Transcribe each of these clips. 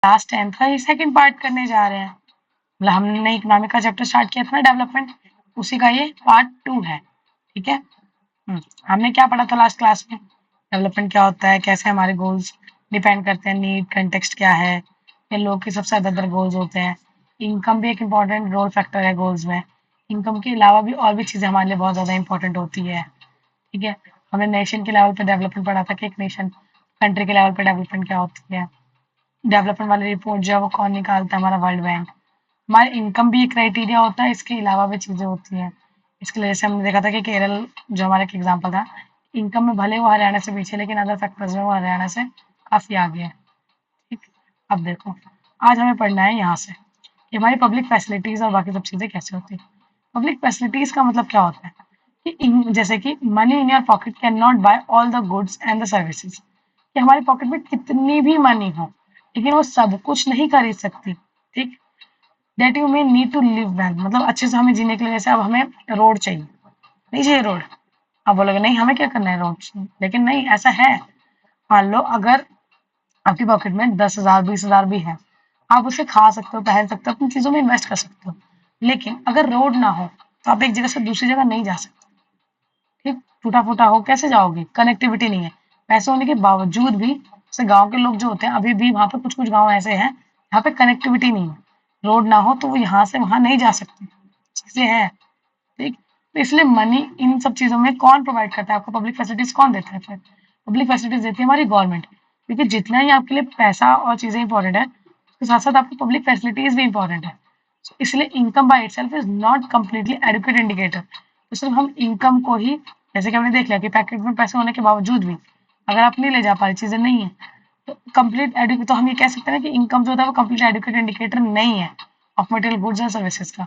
Class 10th का ये second part करने जा रहे हैं। मतलब हमने इकोनॉमिक का चैप्टर स्टार्ट किया था ना, डेवलपमेंट, उसी का ये पार्ट 2 है। ठीक है। हमने क्या पढ़ा था लास्ट क्लास में? डेवलपमेंट क्या होता है, कैसे हमारे गोल्स डिपेंड करते हैं, नीड कंटेक्स्ट क्या है, ये लोग के सबसे ज़्यादातर गोल्स होते हैं। इनकम भी एक इम्पॉर्टेंट रोल फैक्टर है गोल्स में। इनकम के अलावा भी और भी चीज़ें हमारे लिए बहुत ज़्यादा इंपॉर्टेंट होती है। ठीक है। हमने नेशन के लेवल पे डेवलपमेंट पढ़ा था कि एक नेशन कंट्री के लेवल पे डेवलपमेंट क्या होती है। डेवलपमेंट वाली रिपोर्ट जो है वो कौन निकालता है? हमारा वर्ल्ड बैंक। हमारे इनकम भी एक क्राइटेरिया होता है, इसके अलावा भी चीज़ें होती हैं। इसके लिए जैसे हमने देखा था कि केरल जो हमारा एक एग्जाम्पल था, इनकम में भले वो हरियाणा से पीछे, लेकिन अदर फैक्टर्स में वो हरियाणा से काफ़ी आगे है। ठीक। अब देखो, आज हमें पढ़ना है यहाँ से कि हमारी पब्लिक फैसिलिटीज़ और बाकी सब चीज़ें कैसे होती है। पब्लिक फैसिलिटीज़ का मतलब क्या होता है कि जैसे कि money in your pocket can not buy all the goods and the services, कि हमारी पॉकेट में कितनी भी मनी हो लेकिन वो सब कुछ नहीं खरीद सकती। ठीक। That you may need to live well, मतलब अच्छे से हमें जीने के लिए। जैसे अब हमें रोड चाहिए, नहीं चाहिए रोड, आप बोलोगे नहीं हमें क्या करना है रोड चाहिए, लेकिन नहीं, ऐसा है। मान लो अगर आपकी पॉकेट में 10,000 20,000 भी है, आप उसे खा सकते हो, पहन सकते हो, अपनी चीज़ों में इन्वेस्ट कर सकते हो, लेकिन अगर रोड ना हो तो आप एक जगह से दूसरी जगह नहीं जा सकते। ठीक। टूटा फूटा हो कैसे जाओगे? कनेक्टिविटी नहीं है। पैसे होने के बावजूद भी जैसे गांव के लोग जो होते हैं, अभी भी वहाँ पे कुछ कुछ गांव ऐसे हैं जहाँ पे कनेक्टिविटी नहीं है, रोड ना हो तो वो यहाँ से वहाँ नहीं जा सकते, चीज़ें हैं। ठीक। तो इसलिए मनी इन सब चीज़ों में कौन प्रोवाइड करता है? आपको पब्लिक फैसिलिटीज कौन देता है? फिर पब्लिक फैसिलिटीज देती है हमारी गवर्नमेंट, क्योंकि जितना ही आपके लिए पैसा और चीज़ें इंपॉर्टेंट है, उसके साथ साथ आपको पब्लिक फैसिलिटीज भी इंपॉर्टेंट है। इसलिए income by itself is not completely adequate indicator. तो सिर्फ हम इनकम को ही, जैसे कि हमने देख लिया कि पैकेट में पैसे होने के बावजूद भी अगर आप नहीं ले जा पा रही, चीज़ें नहीं है, तो कंप्लीट एडुकेट, तो हम ये कह सकते हैं कि इनकम जो होता है वो कंप्लीट एडुकेट इंडिकेटर नहीं है of material goods and services का।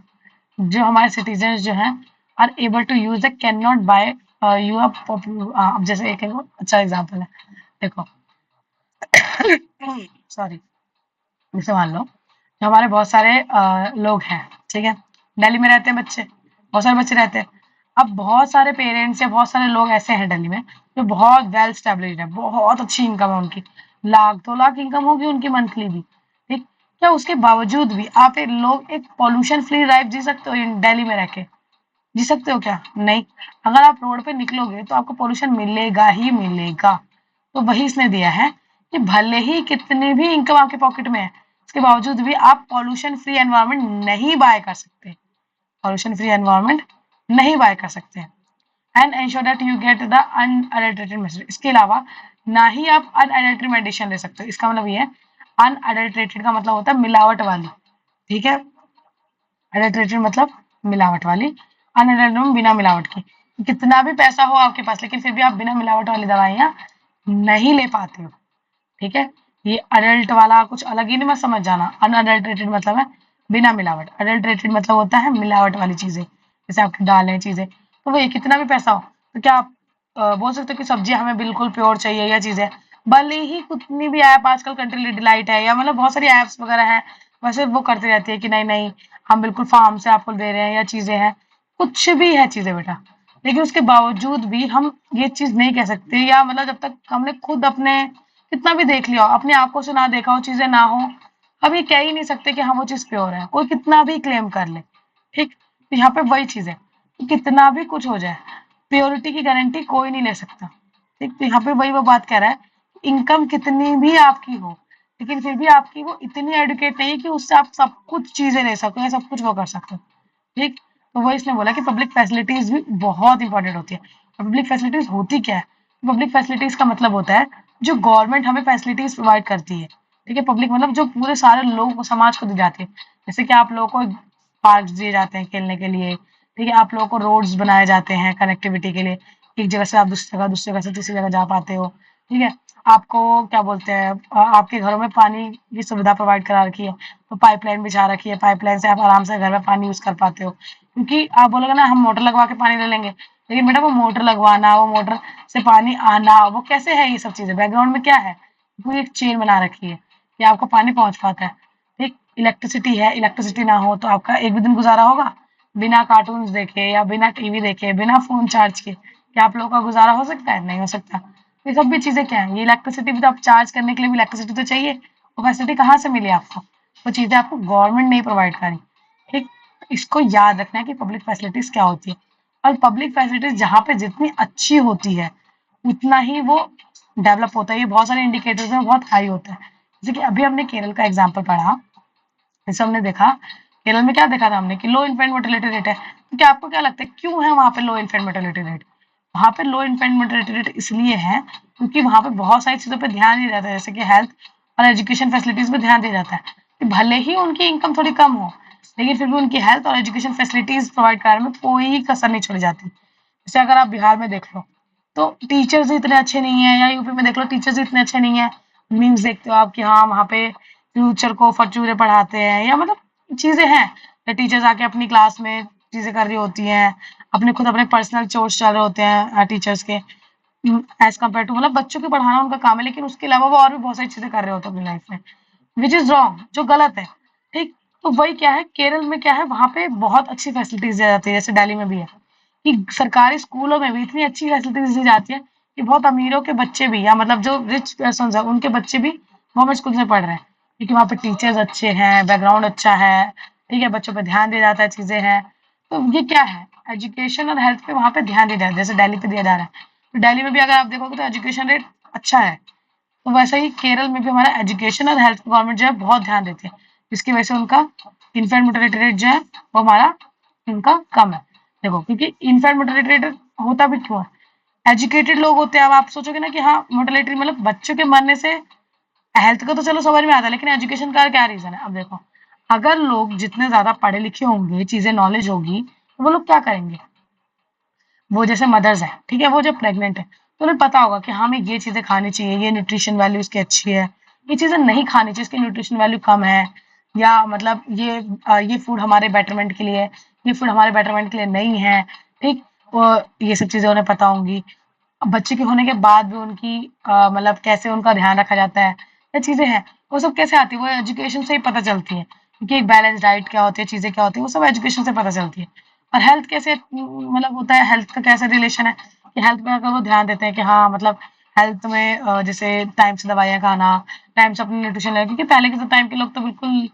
जो हमारे सिटीजन जो हैं are able to use the can not buy you अब जैसे एक अच्छा एग्जांपल है, देखो सॉरी, जैसे मान लो जो हमारे बहुत सारे लोग हैं, ठीक है, दिल्ली में रहते हैं बच्चे, बहुत सारे बच्चे रहते हैं। अब बहुत सारे पेरेंट्स या बहुत सारे लोग ऐसे हैं दिल्ली में जो बहुत वेल स्टेब्लिश्ड है, बहुत अच्छी इनकम है उनकी, लाख 2 लाख इनकम होगी उनकी मंथली भी। ठीक। क्या उसके बावजूद भी आप लोग एक पॉल्यूशन फ्री लाइफ जी सकते हो दिल्ली में रह के? जी सकते हो क्या? नहीं। अगर आप रोड पे निकलोगे तो आपको पोल्यूशन मिलेगा ही मिलेगा। तो वही इसने दिया है कि भले ही कितने भी इनकम आपके पॉकेट में है, इसके बावजूद भी आप पॉल्यूशन फ्री एनवायरनमेंट नहीं बाय कर सकते, पॉल्यूशन फ्री एनवायरनमेंट नहीं बाय कर सकते। And ensure that you get the unadulterated medicine. इसके अलावा ना ही आप अनएडल्टरेटेड मेडिसिन ले सकते हो। इसका मतलब ये है, अनएडल्टरेटेड का मतलब होता है मिलावट वाली। ठीक है। एडल्टरेटेड मतलब मिलावट वाली, अनएडल्टरेटेड बिना मिलावट की। कितना भी पैसा हो आपके पास लेकिन फिर भी आप बिना मिलावट वाली दवाइयाँ नहीं ले पाते हो। ठीक है। ये अडल्ट वाला कुछ अलग ही नहीं, मत समझ जाना। अनअडल्टरेटेड मतलब है बिना मिलावट, अडल्टरेटेड मतलब होता है मिलावट वाली चीजें, जैसे आपकी दालें चीजें। तो वही कितना भी पैसा हो तो क्या आप बोल सकते हो कि सब्जी हमें बिल्कुल प्योर चाहिए या चीजें, भले ही कितनी भी ऐप आजकल कंट्री डिलाइट है या मतलब बहुत सारी ऐप्स वगैरह हैं, वैसे वो करती रहती है कि नहीं नहीं हम बिल्कुल फार्म से आपको दे रहे हैं या चीजें हैं, कुछ भी है चीजें बेटा, लेकिन उसके बावजूद भी हम ये चीज नहीं कह सकते, या मतलब जब तक हमने खुद अपने कितना भी देख लिया हो, अपनी आंखों से ना देखा हो, चीजें ना हो, हम ये कह ही नहीं सकते कि हाँ वो चीज प्योर है, कोई कितना भी क्लेम कर ले। ठीक। तो यहाँ पे वही चीज है कि कितना भी कुछ हो जाए, प्योरिटी की गारंटी कोई नहीं ले सकता। ठीक। तो यहाँ पे वही वो बात कह रहा है, इनकम कितनी भी आपकी हो लेकिन फिर भी आपकी वो इतनी एडुकेट नहीं है कि उससे आप सब कुछ चीजें ले सको या सब कुछ वो कर सकते हो। ठीक। तो वो इसने बोला कि पब्लिक फैसिलिटीज भी बहुत इंपॉर्टेंट होती है। पब्लिक फैसिलिटीज होती क्या है? पब्लिक फैसिलिटीज का मतलब होता है जो गवर्नमेंट हमें फैसिलिटीज प्रोवाइड करती है। ठीक है। पब्लिक मतलब जो पूरे सारे लोगों को, समाज को दी जाती है। जैसे कि आप लोगों को पार्क दिए जाते हैं खेलने के लिए, ठीक है, आप लोगों को रोड्स बनाए जाते हैं कनेक्टिविटी के लिए, एक जगह से आप दूसरी जगह से तीसरी जगह जा पाते हो। ठीक है। आपको क्या बोलते हैं, आपके घरों में पानी की सुविधा प्रोवाइड करा रखी है, तो पाइपलाइन बिछा रखी है, पाइपलाइन से आप आराम से घर में पानी यूज कर पाते हो। क्योंकि आप बोलोगे ना हम मोटर लगवा के पानी ले लेंगे, लेकिन बेटा वो मोटर लगवाना, वो मोटर से पानी आना, वो कैसे है, ये सब चीजें बैकग्राउंड में क्या है, पूरी एक चेन बना रखी है कि आपको पानी पहुंच पाता है। ठीक। इलेक्ट्रिसिटी है, इलेक्ट्रिसिटी ना हो तो आपका एक भी दिन गुजारा होगा? बिना कार्टून्स देखे या बिना टीवी देखे, बिना फोन चार्ज के क्या आप लोगों का गुजारा हो सकता है? नहीं हो सकता। ये सब भी चीजें क्या है, ये इलेक्ट्रिसिटी भी तो आप चार्ज करने के लिए भी इलेक्ट्रिसिटी तो चाहिए, वो फैसिलिटी कहाँ से मिली आपको? वो चीज़ें आपको गवर्नमेंट नहीं प्रोवाइड करी, ठीक? इसको याद रखना है कि पब्लिक फैसिलिटीज़ क्या होती है, और पब्लिक फैसिलिटीज़ जहाँ पे जितनी अच्छी होती है, उतना ही वो डेवलप होता है। ये बहुत सारे इंडिकेटर्स में बहुत हाई होता है। जैसे कि अभी हमने केरल का एग्जाम्पल पढ़ा, जैसे हमने देखा केरल में क्या देखा था हमने कि लो इन्फेंट मोर्टेलिटी रेट है। तो क्या आपको क्या लगता है क्यों है वहाँ पे लो इन्फेंट मोर्टेलिटी रेट? वहाँ पे लो इन्फेंट मोर्टेलिटी रेट इसलिए है क्योंकि वहाँ पे बहुत सारी चीज़ों पे ध्यान दिया जाता है, जैसे कि हेल्थ और एजुकेशन फैसिलिटीज़ पे ध्यान दिया जाता है कि भले ही उनकी इनकम थोड़ी कम हो, लेकिन फिर भी उनकी हेल्थ और एजुकेशन फैसिलिटीज़ प्रोवाइड करने में कोई कसर नहीं छोड़ी जाती। जैसे अगर आप बिहार में देख लो, तो टीचर्स इतने अच्छे नहीं है, या यूपी में देख लो टीचर्स इतने अच्छे नहीं है। मीम्स देखते हो आप कि हाँ वहाँ पे फ्यूचर को फचूरे पढ़ाते हैं, या मतलब चीज़ें हैं टीचर्स आके अपनी क्लास में चीज़ें कर रही होती हैं, अपने खुद अपने पर्सनल चोर्स चल रहे होते हैं टीचर्स के, एज कम्पेयर टू मतलब बच्चों को पढ़ाना उनका काम है, लेकिन उसके अलावा वो और भी बहुत सारी चीज़ें कर रहे होते हैं अपनी लाइफ में, विच इज़ रॉन्ग, जो गलत है। ठीक, तो वही क्या है केरल में क्या है, वहाँ पे बहुत अच्छी फैसिलिटीज दी जाती है, जैसे दिल्ली में भी है कि सरकारी स्कूलों में भी इतनी अच्छी फैसिलिटीज दी जाती है कि बहुत अमीरों के बच्चे भी, या मतलब जो रिच पर्सन है उनके बच्चे भी गवर्नमेंट स्कूल में पढ़ रहे हैं, क्योंकि वहाँ पे टीचर्स अच्छे हैं, बैकग्राउंड अच्छा है, ठीक है, बच्चों पे ध्यान दिया जाता है, चीज़ें हैं। तो ये क्या है, एजुकेशन और हेल्थ पे वहाँ पे ध्यान दिया जाता है, जैसे दिल्ली पे दिया जा रहा है। तो दिल्ली में भी अगर आप देखोगे तो एजुकेशन रेट अच्छा है, तो वैसे ही केरल में भी हमारा एजुकेशन और हेल्थ गवर्नमेंट जो है बहुत ध्यान देती है, जिसकी वजह से उनका इन्फेंट मोर्टेलिटी रेट जो है वो हमारा उनका कम है। देखो क्योंकि इन्फेंट मोर्टेलिटी रेट होता भी क्यों है, एजुकेटेड लोग होते हैं। अब आप सोचोगे ना कि हाँ मोर्टेलिटी मतलब बच्चों के मरने से, हेल्थ का तो चलो समझ में आता है, लेकिन एजुकेशन का क्या रीजन है? अब देखो, अगर लोग जितने ज्यादा पढ़े लिखे होंगे, चीजें नॉलेज होगी, तो वो लोग क्या करेंगे, वो जैसे मदर्स है, ठीक है, वो जब प्रेग्नेंट है तो उन्हें पता होगा कि हमें ये चीज़ें खानी चाहिए, ये न्यूट्रिशन वैल्यू इसकी अच्छी है, ये चीज़ें नहीं खानी चाहिए, इसकी न्यूट्रिशन वैल्यू कम है, या मतलब ये फूड हमारे बेटरमेंट के लिए है, ये फूड हमारे बेटरमेंट के लिए नहीं है, ठीक। ये सब चीज़ें उन्हें पता होंगी। बच्चे के होने के बाद भी उनकी मतलब कैसे उनका ध्यान रखा जाता है, ये चीज़ें हैं, वो सब कैसे आती है, वो एजुकेशन से ही पता चलती है, क्योंकि एक बैलेंस डाइट क्या होती है, चीज़ें क्या होती है, वो सब एजुकेशन से पता चलती है। और हेल्थ कैसे मतलब होता है, हेल्थ का कैसे रिलेशन है कि हेल्थ में अगर वो ध्यान देते हैं कि हाँ मतलब हेल्थ में जैसे टाइम से दवाइयाँ खाना, टाइम से अपनी न्यूट्रिशन लेना, क्योंकि पहले के तो टाइम के लोग तो बिल्कुल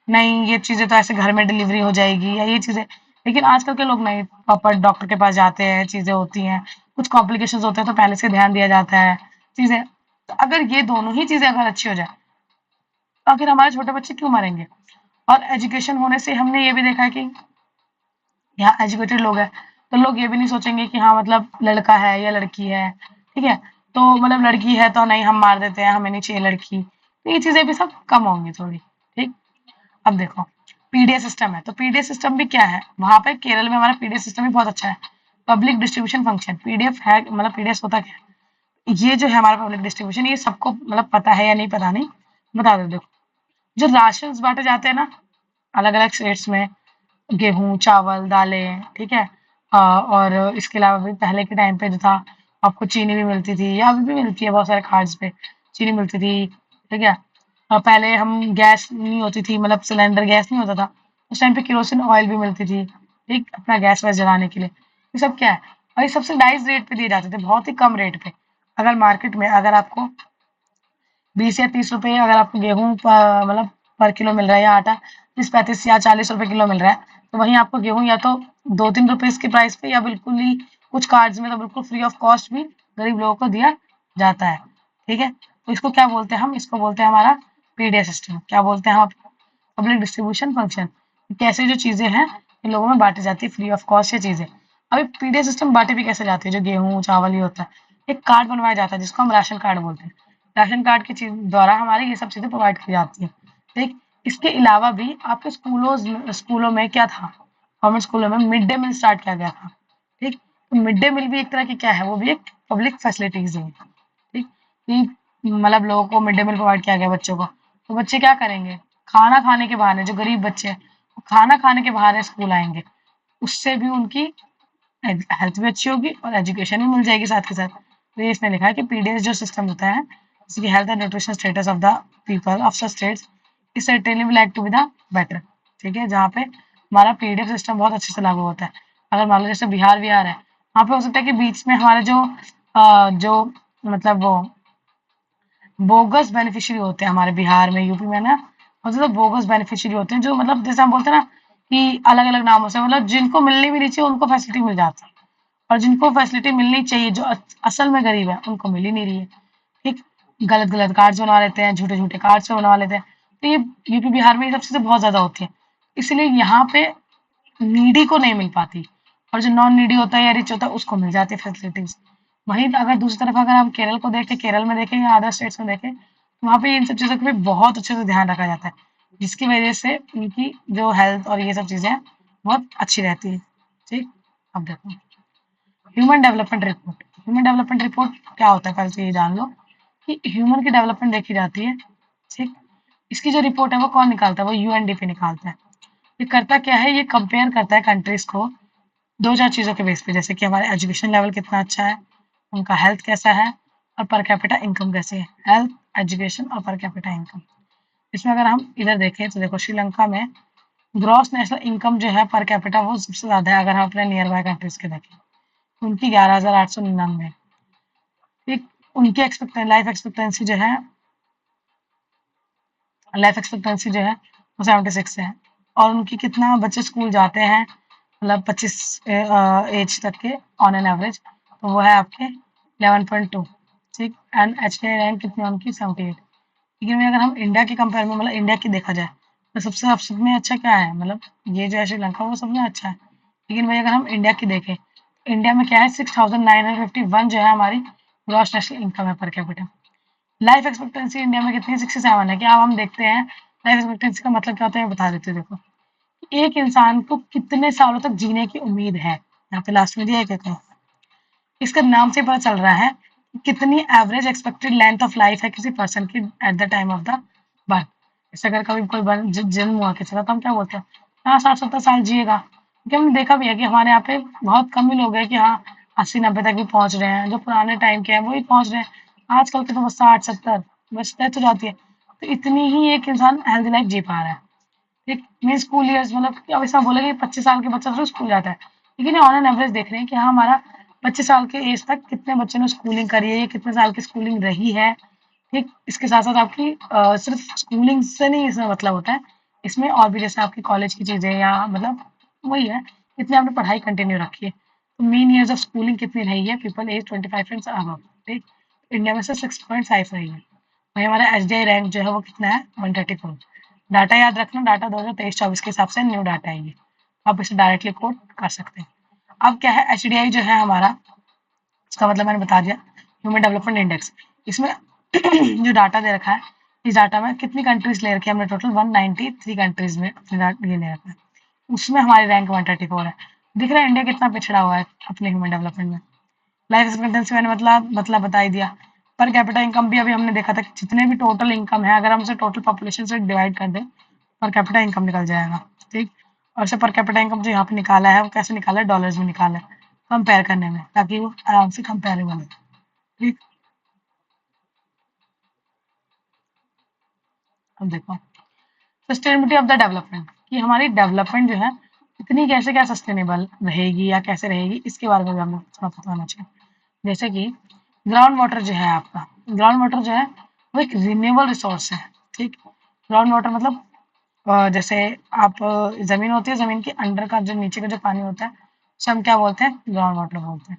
नहीं, ये चीज़ें तो ऐसे घर में डिलीवरी हो जाएगी या ये चीज़ें, लेकिन आजकल के लोग नहीं, प्रॉपर डॉक्टर के पास जाते हैं, चीज़ें होती हैं, कुछ कॉम्प्लिकेशंस होते हैं तो पहले से ध्यान दिया जाता है, चीज़ें। तो अगर ये दोनों ही चीज़ें अगर अच्छी हो जाए, तो आखिर हमारे छोटे बच्चे क्यों मरेंगे? और एजुकेशन होने से हमने ये भी देखा है कि यहाँ एजुकेटेड लोग हैं, तो लोग ये भी नहीं सोचेंगे कि हाँ मतलब लड़का है या लड़की है, ठीक है, तो मतलब लड़की है तो नहीं हम मार देते हैं, हमें नहीं चाहिए लड़की, तो ये चीज़ें भी सब कम होंगी थोड़ी, ठीक। अब देखो पीडीएस सिस्टम है, तो पीडीएस सिस्टम भी क्या है, वहाँ पे केरल में हमारा पीडीएस सिस्टम भी बहुत अच्छा है। पब्लिक डिस्ट्रीब्यूशन फंक्शन, पीडीएफ है, मतलब पीडीएस होता क्या है, ये जो है हमारा पब्लिक डिस्ट्रीब्यूशन, ये सबको मतलब पता है या नहीं पता नहीं, बता दो। देखो जो राशन बांटे जाते हैं ना अलग अलग स्टेट्स में, गेहूँ, चावल, दालें, ठीक है, और इसके अलावा भी पहले के टाइम पे जो था, आपको चीनी भी मिलती थी, या अभी भी मिलती है बहुत सारे कार्ड्स पे चीनी मिलती थी, ठीक है। पहले हम गैस नहीं होती थी, मतलब सिलेंडर गैस नहीं होता था, उस टाइम पे केरोसिन ऑयल भी मिलती थी, ठीक, अपना गैस वैस जलाने के लिए। ये सब क्या है, और ये सब्सिडाइज रेट पे दिए जाते थे, बहुत ही कम रेट पे। अगर मार्केट में अगर आपको 20 या 30 रुपए अगर आपको गेहूँ मतलब पर किलो मिल रहा है, या आटा 30-35 या 40 रुपए किलो मिल रहा है, तो वहीं आपको गेहूँ या तो 2-3 रुपए इसके प्राइस पे, या बिल्कुल ही कुछ कार्ड्स में तो बिल्कुल फ्री ऑफ कॉस्ट भी गरीब लोगों को दिया जाता है, ठीक है। तो इसको क्या बोलते हैं हम, इसको बोलते हैं हमारा पीडीएस सिस्टम। क्या बोलते हैं हम, पब्लिक डिस्ट्रीब्यूशन फंक्शन। कैसे जो चीज़ें हैं इन लोगों में बांटी जाती है फ्री ऑफ कॉस्ट ये चीज़ें। अभी पीडीएस सिस्टम बांटे भी कैसे जाती है, जो गेहूँ चावल ही होता है, एक कार्ड बनवाया जाता है जिसको हम राशन कार्ड बोलते हैं। राशन कार्ड के द्वारा हमारे ये सब चीज़ें प्रोवाइड की जाती है, ठीक। इसके अलावा भी आपके स्कूलों में क्या था, गवर्नमेंट स्कूलों में मिड डे मील स्टार्ट किया गया था, ठीक। तो मिड डे मील भी एक तरह की क्या है, वो भी एक पब्लिक फैसिलिटीज है, ठीक। कि मतलब लोगों को मिड डे मील प्रोवाइड किया गया बच्चों को, तो बच्चे क्या करेंगे, खाना खाने के बहाने, जो गरीब बच्चे हैं वो खाना खाने के बहाने स्कूल आएंगे, उससे भी उनकी हेल्थ भी अच्छी होगी और एजुकेशन भी मिल जाएगी साथ के साथ। तो ये इसने लिखा है कि पीडीएस जो सिस्टम होता है, जैसे कि health and nutrition status of the people of such states is certainly will like to be the better, ठीक है, जहाँ पे हमारा पीडीएफ सिस्टम बहुत अच्छे से लागू होता है। अगर मान लो जैसे बिहार है, वहाँ पे हो सकता है कि बीच में हमारे जो मतलब वो बोगस बेनिफिशियरी होते हैं हमारे बिहार में, यूपी में ना बहुत ज़्यादा बोगस बेनिफिशियरी होते हैं, जो मतलब जैसे हम बोलते हैं ना कि अलग अलग नामों से, मतलब जिनको मिलनी भी नहीं चाहिए उनको फैसिलिटी मिल जाती है, और जिनको फैसिलिटी मिलनी चाहिए जो असल में गरीब है उनको मिल ही नहीं रही है। ठीक, गलत गलत कार्ड्स बनवा लेते हैं, झूठे झूठे कार्ड्स बनवा लेते हैं। तो ये यूपी बिहार में ये सब चीज़ें बहुत ज़्यादा होती है, इसलिए यहाँ पे नीडी को नहीं मिल पाती, और जो नॉन नीडी होता है या रिच होता है उसको मिल जाती है फैसिलिटीज। वहीं अगर दूसरी तरफ अगर हम केरल को देखें, केरल में देखें या अदर स्टेट्स में देखें, तो वहाँ पे इन सब चीज़ों का भी बहुत अच्छे से ध्यान रखा जाता है, जिसकी वजह से उनकी जो हेल्थ और ये सब चीज़ें बहुत अच्छी रहती है। ठीक, अब देखो human development report. Human development report क्या होता है, पहले तो ये जान लो कि ह्यूमन की डेवलपमेंट देखी जाती है। ठीक, इसकी जो रिपोर्ट है वो कौन निकालता है, वो यूएनडीपी निकालता है। ये करता क्या है, ये कंपेयर करता है कंट्रीज को दो चार चीज़ों के बेस पे, जैसे कि हमारा एजुकेशन लेवल कितना अच्छा है, उनका हेल्थ कैसा है, और पर कैपिटा इनकम कैसी है। हेल्थ, एजुकेशन और पर कैपिटा इनकम। इसमें अगर हम इधर देखें तो देखो श्रीलंका में ग्रॉस नेशनल इनकम जो है पर कैपिटा वो सबसे ज़्यादा है, अगर हम अपने नियर बाय कंट्रीज के देखें, उनकी 11,899। ठीक, उनकी लाइफ एक्सपेक्टेंसी जो है, वो 76 है, और उनकी कितना बच्चे स्कूल जाते हैं, मतलब 25 एज तक के ऑन एन एवरेज, तो वो है आपके 11.2। ठीक, एंड एच डी रैंक कितनी है उनकी 78। लेकिन अगर हम इंडिया के कंपेयर में, मतलब इंडिया की देखा जाए, तो सब में अच्छा क्या है, मतलब ये जो है श्रीलंका वो सब में अच्छा है। लेकिन भाई अगर हम इंडिया की देखें, तो इंडिया में क्या है, 6,951 जो है हमारी ग्रॉस नेशनल इनकम है per capita. Life expectancy India में कितनी है, 67 है। क्या अब हम देखते हैं लाइफ एक्सपेक्टेंसी का मतलब क्या होता है, मैं बता देती हूँ। देखो एक इंसान को कितने सालों तक जीने की उम्मीद है, यहाँ पे लास्ट में दिया है क्या, इसका नाम से पता चल रहा है कितनी average expected length of life है किसी पर्सन की at the time of the birth. जैसे अगर कभी कोई जन्म हुआ किसी का, तो हम क्या बोलते हैं, हाँ 60-70 साल जिएगा। क्योंकि हमने देखा भी है कि हमारे यहाँ पे बहुत कम ही लोग हैं कि हाँ 80-90 तक भी पहुंच रहे हैं, जो पुराने टाइम के हैं वही पहुंच रहे हैं। आजकल के तो बस 60-70 बस डेथ हो जाती है। तो इतनी ही एक इंसान हेल्दी लाइफ जी पा रहा है। एक मीन स्कूल ईयर्स, मतलब अब ऐसा बोलेंगे 25 साल के बच्चा तो स्कूल जाता है, लेकिन ऑन एन एवरेज देख रहे हैं कि हाँ हमारा 25 साल के एज तक कितने बच्चों ने स्कूलिंग करी है, कितने साल की स्कूलिंग रही है। ठीक, इसके साथ साथ आपकी सिर्फ स्कूलिंग से नहीं इसमें मतलब होता है, इसमें और भी जैसे आपकी कॉलेज की चीज़ें या मतलब वही है, कितनी आपने पढ़ाई कंटिन्यू रखी है। तो मीन ईयर्स ऑफ स्कूलिंग कितनी रही है, पीपल एज 25 एंड अबव। ठीक, इंडिया में से 6.5 रही है। वही हमारा एसडीआई रैंक जो है वो कितना है, 134। डाटा याद रखना, डाटा 2023-24 के हिसाब से न्यू डाटा है ये, आप इसे डायरेक्टली कोट कर सकते हैं। अब क्या है, एचडीआई जो है हमारा, इसका मतलब मैंने बता दिया, ह्यूमन डेवलपमेंट इंडेक्स। इसमें जो डाटा दे रखा है, इस डाटा में कितनी कंट्रीज ले रखी है हमने, टोटल 193 कंट्रीज में ये ले रखा है, उसमें हमारी रैंक 134 है। दिख रहा है इंडिया कितना पिछड़ा हुआ है अपने ह्यूमन डेवलपमेंट में। लाइफ एक्सपेक्टेंसी मैंने मतलब बता ही दिया। पर कैपिटा इनकम भी अभी हमने देखा था कि जितने भी टोटल इनकम है, अगर हम उसे टोटल पॉपुलेशन से डिवाइड कर दें, पर कैपिटा इनकम निकल जाएगा। ठीक, और इसे पर कैपिटा इनकम जो यहाँ पे निकाला है वो कैसे निकाला है, डॉलर्स में निकाला है, कंपेयर करने में, ताकि वो आराम से कंपेरेबल हो। ठीक, अब देखो सस्टेनेबिलिटी ऑफ द डेवलपमेंट, कि हमारी डेवलपमेंट जो है इतनी कैसे क्या सस्टेनेबल रहेगी या कैसे रहेगी, इसके बारे में भी हमें थोड़ा पता होना चाहिए। जैसे कि ग्राउंड वाटर जो है आपका, ग्राउंड वाटर जो है वो एक रिन्यूएबल रिसोर्स है। ठीक, ग्राउंड वाटर मतलब जैसे आप ज़मीन होती है, ज़मीन के अंडर का जो नीचे का जो पानी होता है उसे हम क्या बोलते हैं, ग्राउंड वाटर बोलते हैं।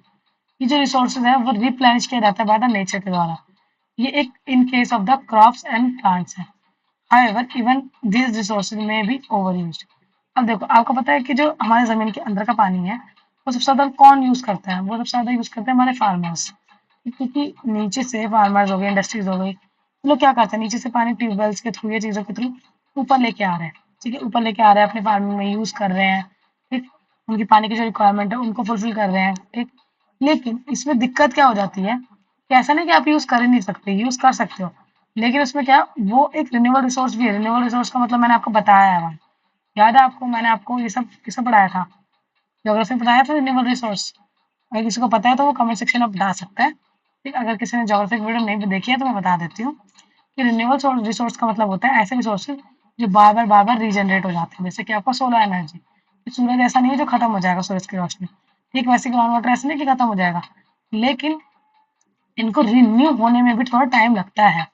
ये जो रिसोर्सेज है वो रिप्लेनिश किया जाता है बाय द नेचर के द्वारा। ये एक in case of the crops and plants है। हाउएवर इवन these resources में भी ओवर यूज। अब देखो आपको पता है कि जो हमारे ज़मीन के अंदर का पानी है वो सबसे ज़्यादा कौन यूज़ करता है, वो सबसे ज़्यादा यूज़ करते हैं हमारे फार्मर्स। क्योंकि नीचे से फार्मर्स हो गए, इंडस्ट्रीज हो गई, वो लोग क्या करते हैं, नीचे से पानी ट्यूबवेल्स के थ्रू या चीज़ों के थ्रू ऊपर लेके आ रहे हैं। ठीक है, ऊपर लेके आ रहे हैं, अपने फार्मिंग में यूज़ कर रहे हैं। ठीक, उनकी पानी की जो रिक्वायरमेंट है उनको फुलफिल कर रहे हैं। ठीक, लेकिन इसमें दिक्कत क्या हो जाती है कि ऐसा नहीं कि आप यूज़ कर ही नहीं सकते, यूज़ कर सकते हो, लेकिन उसमें क्या, वो एक रिन्यूएबल रिसोर्स भी है। रिन्यूएबल रिसोर्स का मतलब मैंने आपको बताया है वहाँ, याद है आपको, मैंने आपको ये सब किसमें पढ़ाया था, ज्योग्राफी में पढ़ाया था रिन्यूएबल रिसोर्स। अगर किसी को पता है तो वो कमेंट सेक्शन में बता सकता है। ठीक, अगर किसी ने ज्योग्राफी की वीडियो नहीं भी देखी है तो मैं बता देती हूँ कि रिन्यूएबल रिसोर्स का मतलब होता है ऐसे रिसोर्सेज जो बार बार रीजनरेट हो जाते हैं। जैसे कि आपका सोलर एनर्जी, सूरज ऐसा नहीं है जो खत्म हो जाएगा सूरज की रोशनी। ठीक, वैसे ग्राउंड वाटर ऐसा नहीं कि खत्म हो जाएगा, लेकिन इनको रिन्यू होने में भी थोड़ा टाइम लगता है।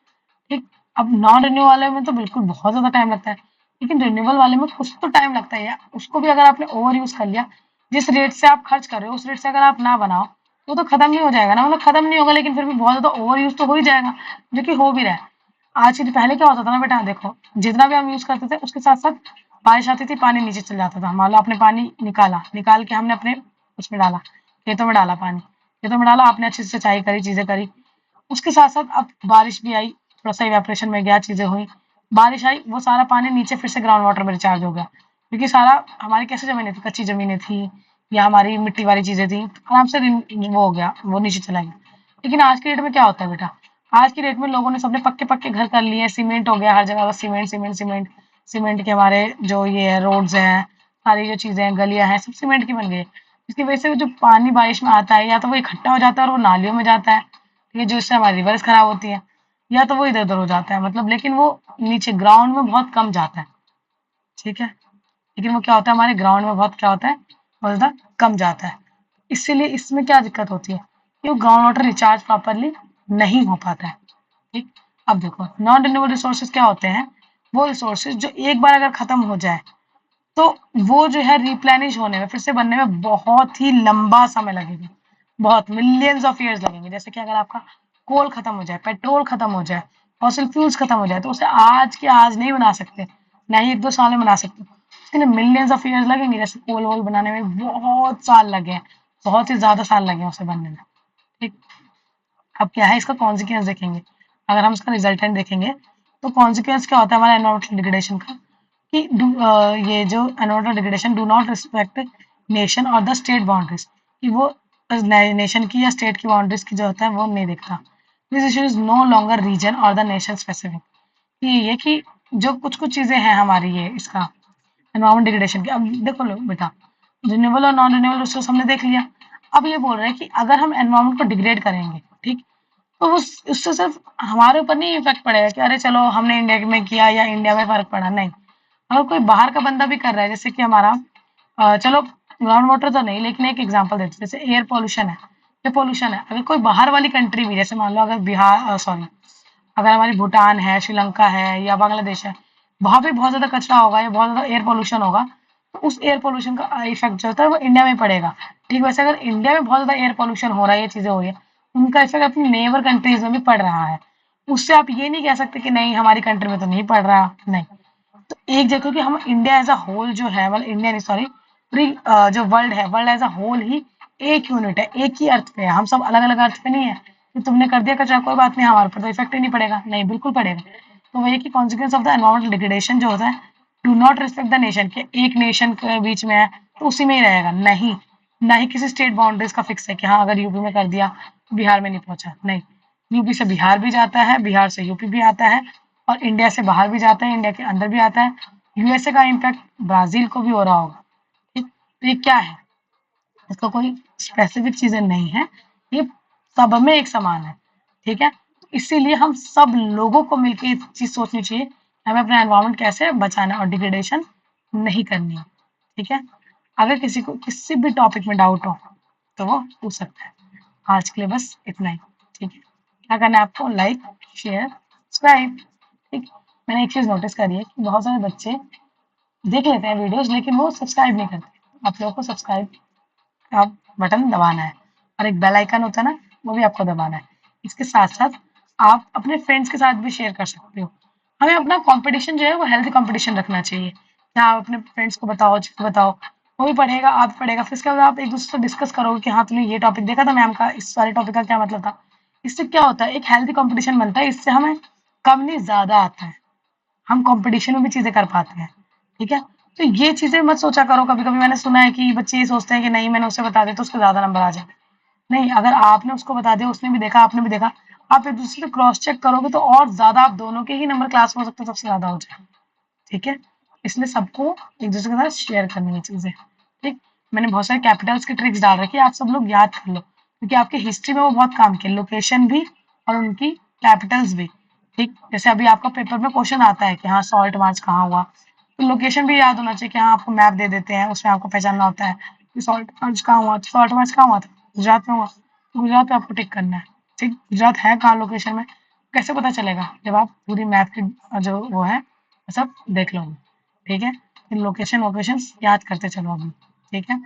ठीक। अब नॉन रिन्यूएबल वाले में तो बिल्कुल बहुत ज़्यादा टाइम लगता है, लेकिन रिन्यूएबल वाले में कुछ तो टाइम लगता है यार। उसको भी अगर आपने ओवर यूज़ कर लिया, जिस रेट से आप खर्च कर रहे हो उस रेट से अगर आप ना बनाओ, वो तो खत्म नहीं हो जाएगा ना, मतलब खत्म नहीं होगा, लेकिन फिर भी बहुत ज़्यादा ओवर यूज़ तो हो ही जाएगा, जो कि हो भी रहा है। आज के पहले क्या होता था ना बेटा, देखो जितना भी हम यूज़ करते थे उसके साथ साथ बारिश आती थी, पानी नीचे चल जाता था। मान लो आपने पानी निकाल के हमने अपने उसमें डाला, खेतों में डाला पानी, खेतों में डाला, आपने अच्छे से सिंचाई करी, चीज़ें करी। उसके साथ-साथ अब बारिश भी आई, थोड़ा-सा इवेपोरेशन में गया, चीज़ें हुई, बारिश आई, वो सारा पानी नीचे फिर से ग्राउंड वाटर में रिचार्ज हो गया। क्योंकि सारा हमारी कैसी ज़मीनें थी, कच्ची ज़मीनें थी या हमारी मिट्टी वाली चीज़ें थी, आराम से वो हो गया, वो नीचे चला गया। लेकिन आज की डेट में क्या होता है बेटा, आज की डेट में लोगों ने सबने पक्के-पक्के घर कर लिए, सीमेंट हो गया हर जगह, बस सीमेंट, सीमेंट, सीमेंट। सीमेंट के हमारे जो ये है रोड्स हैं, सारी जो चीज़ें हैं, गलियाँ हैं, सब सीमेंट की बन गई है। इसकी वजह से जो पानी बारिश में आता है, या तो वो इकट्ठा हो जाता है और वो नालियों में जाता है, ये जो इससे हमारी रिवर्स खराब होती है, या तो वो इधर-उधर हो जाता है, मतलब लेकिन वो नीचे ग्राउंड में बहुत कम जाता है, ठीक है? लेकिन वो क्या होता है, हमारे ग्राउंड में बहुत क्या होता है, बहुत ज़्यादा कम जाता है। इसीलिए इसमें क्या दिक्कत होती है कि वो ग्राउंड वाटर रिचार्ज प्रॉपरली नहीं हो पाता है, ठीक? अब देखो नॉन रिन्यूएबल रिसोर्सेज क्या होते हैं, वो रिसोर्सेज जो एक बार अगर खत्म हो जाए, तो वो जो है रिप्लेनिश होने में, फिर से बनने में बहुत ही लंबा समय लगेगा, बहुत मिलियंस ऑफ ईयर्स लगेंगे। जैसे कि अगर आपका कोल खत्म हो जाए, पेट्रोल खत्म हो जाए, फॉसिल फ्यूल्स खत्म हो जाए, तो उसे आज के आज नहीं बना सकते, ना ही 1-2 साल में बना सकते, उसके लिए मिलियंस ऑफ ईयर्स लगेंगे। जैसे कोल वोल बनाने में बहुत साल लगे हैं, बहुत ही ज्यादा साल लगे हैं उसे बनने में, ठीक। अब क्या है, इसका कॉन्सिक्वेंस देखेंगे, अगर हम इसका रिजल्टेंट देखेंगे, तो कॉन्सिक्वेंस क्या होता है हमारा एनवायरमेंटल डिग्रेडेशन का, कि ये जो environmental degradation do not respect nation और द स्टेट बाउंड्रीज, कि वो नेशन की या स्टेट की बाउंड्रीज की जो होता है वो नहीं देखता। This issue is no longer region और द नेशन स्पेसिफिक, ये कि जो कुछ कुछ चीजें हैं हमारी, ये इसका एनवायरमेंट डिग्रेडेशन की। अब देखो लो बेटा, रिन्यूएबल और नॉन रिन्यूएबल रिसोर्स हमने देख लिया। अब ये बोल रहे हैं कि अगर हम एनवायरमेंट को डिग्रेड करेंगे, ठीक, तो उससे सिर्फ हमारे ऊपर नहीं इफेक्ट पड़ेगा कि अरे चलो हमने इंडिया में किया या इंडिया में फर्क पड़ा, नहीं। अगर कोई बाहर का बंदा भी कर रहा है, जैसे कि हमारा चलो ग्राउंड वाटर तो नहीं, लेकिन एक एग्जांपल देते हैं, जैसे एयर पोल्यूशन है, ये पोल्यूशन है, अगर कोई बाहर वाली कंट्री भी, जैसे मान लो अगर बिहार सॉरी अगर हमारी भूटान है, श्रीलंका है या बांग्लादेश है, वहां पे बहुत ज्यादा कचरा होगा या बहुत ज्यादा एयर पोल्यूशन होगा, तो उस एयर पोल्यूशन का इफेक्ट जो होता है वो इंडिया में पड़ेगा। ठीक वैसे अगर इंडिया में बहुत ज्यादा एयर पोल्यूशन हो रहा है, ये चीजें हो रही है, उनका इफेक्ट अपनी नेबर कंट्रीज में भी पड़ रहा है। उससे आप ये नहीं कह सकते कि नहीं हमारी कंट्री में तो नहीं पड़ रहा, नहीं। तो एक जगह, क्योंकि हम इंडिया एज अ होल जो है, मतलब इंडिया नहीं सॉरी, पूरी जो वर्ल्ड है, वर्ल्ड एज अ होल ही एक यूनिट है, एक ही अर्थ पे है, हम सब अलग अलग अर्थ पे नहीं है कि तुमने कर दिया कचरा कोई बात नहीं, हमारे ऊपर तो इफेक्ट ही नहीं पड़ेगा, नहीं बिल्कुल पड़ेगा। तो वही की consequence of the environmental degradation जो होता है, do not respect the nation, के एक नेशन के बीच में है तो उसी में ही रहेगा, नहीं, ना ही किसी स्टेट बाउंड्रीज का फिक्स है कि हाँ अगर यूपी में कर दिया तो बिहार में नहीं पहुंचा, नहीं। यूपी से बिहार भी जाता है, बिहार से यूपी भी आता है, और इंडिया से बाहर भी जाता है, इंडिया के अंदर भी आता है। यूएसए का इम्पैक्ट ब्राजील को भी हो रहा होगा, ठीक। तो ये क्या है, इसका कोई स्पेसिफिक चीजें नहीं है, ये सब में एक समान है, ठीक है। तो इसीलिए हम सब लोगों को मिलकर ये चीज सोचनी चाहिए कि हमें अपना एनवायरमेंट कैसे बचाना है और डिग्रेडेशन नहीं करनी है, ठीक है। अगर किसी को किसी भी टॉपिक में डाउट हो तो वो पूछ सकता है। आज के लिए बस इतना ही, ठीक है। क्या करना है आपको, लाइक शेयर सब्सक्राइब, ठीक। मैंने एक चीज नोटिस करी है कि बहुत सारे बच्चे देख लेते हैं वीडियोस, लेकिन वो सब्सक्राइब नहीं करते। आप लोगों को सब्सक्राइब का बटन दबाना है, और एक बेल आइकन होता है ना, वो भी आपको दबाना है। इसके साथ साथ आप अपने फ्रेंड्स के साथ भी शेयर कर सकते हो। हमें अपना कंपटीशन जो है वो हेल्दी कंपटीशन रखना चाहिए, जहाँ आप अपने फ्रेंड्स को बताओ, जिसको बताओ, वो भी पढ़ेगा, आप पढ़ेगा, फिर इसके बाद आप एक दूसरे से डिस्कस करोगे कि हाँ तुमने ये टॉपिक देखा था मैम का, इस सारे टॉपिक का क्या मतलब था। इससे क्या होता है, एक हेल्दी कंपटीशन बनता है, इससे हमें कम नहीं ज्यादा आता है, हम कंपटीशन में भी चीजें कर पाते हैं, ठीक है। तो ये चीजें मत सोचा करो, कभी कभी मैंने सुना है कि बच्चे ये सोचते हैं कि नहीं मैंने उसे बता दिया तो उसके ज्यादा नंबर आ जाए। नहीं, अगर आपने उसको बता दिया, उसने भी देखा, आपने भी देखा, आप एक दूसरे से क्रॉस चेक करोगे तो और ज्यादा आप दोनों के ही नंबर क्लास में हो सकते हैं सबसे ज्यादा हो जाए, ठीक है। इसलिए सबको एक दूसरे के साथ शेयर करनी है चीजें, ठीक। मैंने बहुत सारे कैपिटल्स की ट्रिक्स डाल रखी है, आप सब लोग याद कर लो, क्योंकि आपके हिस्ट्री में वो बहुत काम किया, लोकेशन भी और उनकी कैपिटल्स भी, ठीक। जैसे अभी आपका पेपर में क्वेश्चन आता है कि हाँ सॉल्ट मार्च कहाँ हुआ, तो लोकेशन भी याद होना चाहिए कि हाँ आपको मैप दे देते हैं, उसमें आपको पहचानना होता है कि सॉल्ट मार्च कहाँ हुआ, तो सॉल्ट मार्च कहाँ हुआ था, गुजरात में हुआ, तो गुजरात में आपको टिक करना है, ठीक। गुजरात है कहाँ लोकेशन में, कैसे पता चलेगा? जब आप पूरी मैप की जो वो है सब देख लोगे, ठीक है? फिर लोकेशन वोकेशंस याद करते चलो अभी, ठीक है?